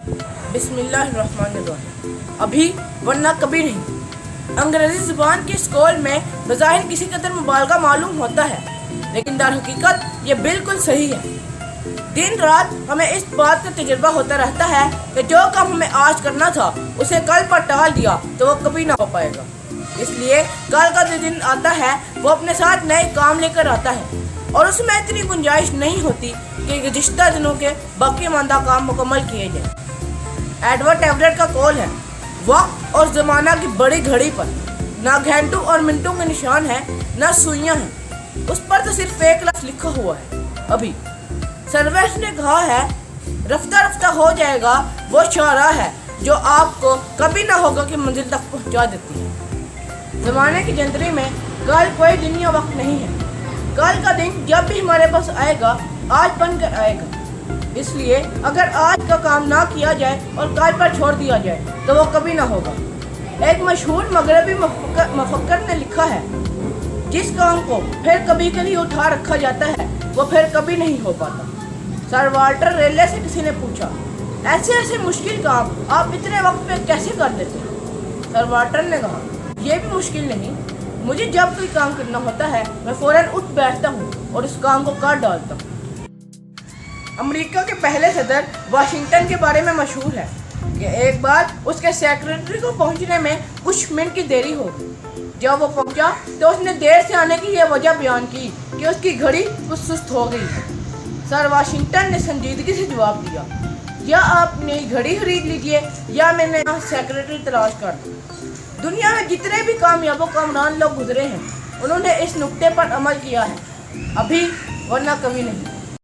बिस्मिल्लाहिर्रहमानिर्रहीम। अभी वरना कभी नहीं। अंग्रेजी ज़ुबान के स्कूल में बज़ाहिर किसी कदर मुबालगा मालूम होता है, लेकिन दर हकीकत ये बिल्कुल सही है। दिन रात हमें इस बात का तजुर्बा होता रहता है कि जो काम हमें आज करना था उसे कल पर टाल दिया तो वो कभी ना हो पाएगा। इसलिए कल का जो दिन आता है वो अपने साथ नए काम लेकर आता है, और उसमें इतनी गुंजाइश नहीं होती कि गुज़िश्ता दिनों के बाकी मानदा काम मुकम्मल किए जाएं। एडवर्ड एवरेट का कौल है, वक्त और ज़माना की बड़ी घड़ी पर ना घंटों और मिनटों के निशान हैं, ना सुइयां हैं, उस पर तो सिर्फ एक लफ्ज़ लिखा हुआ है, अभी। सर्वेश ने कहा है, रफ्ता रफ्ता हो जाएगा वो शाहराह है जो आपको कभी ना होगा कि मंजिल तक पहुंचा देती है। ज़माने की जंतरी में कल कोई दिन या वक्त नहीं है। कल का दिन जब भी हमारे पास आएगा आज बनकर आएगा। इसलिए अगर आज का काम ना किया जाए और कल पर छोड़ दिया जाए तो वो कभी ना होगा। एक मशहूर मगरबी मुफक्कर ने लिखा है, जिस काम को फिर कभी के लिए उठा रखा जाता है वो फिर कभी नहीं हो पाता। सर वाल्टर रेले से किसी ने पूछा, ऐसे ऐसे मुश्किल काम आप इतने वक्त में कैसे कर देते हैं? सर वाल्टर ने कहा, ये भी मुश्किल नहीं, मुझे जब कोई काम करना होता है मैं फौरन उठ बैठता हूँ और उस काम को कर डालता हूँ। अमेरिका के पहले सदर वाशिंगटन के बारे में मशहूर है कि एक बार उसके सेक्रेटरी को पहुंचने में कुछ मिनट की देरी हो गई। जब वो पहुंचा तो उसने देर से आने की यह वजह बयान की कि उसकी घड़ी कुछ सुस्त हो गई है। सर वाशिंगटन ने संजीदगी से जवाब दिया, या आप नई घड़ी खरीद लीजिए या मैंने यहाँ सेक्रेटरी तलाश कर दूँ। दुनिया में जितने भी कामयाब कामरान लोग गुजरे हैं उन्होंने इस नुक्ते पर अमल किया है, अभी वरना कभी नहीं।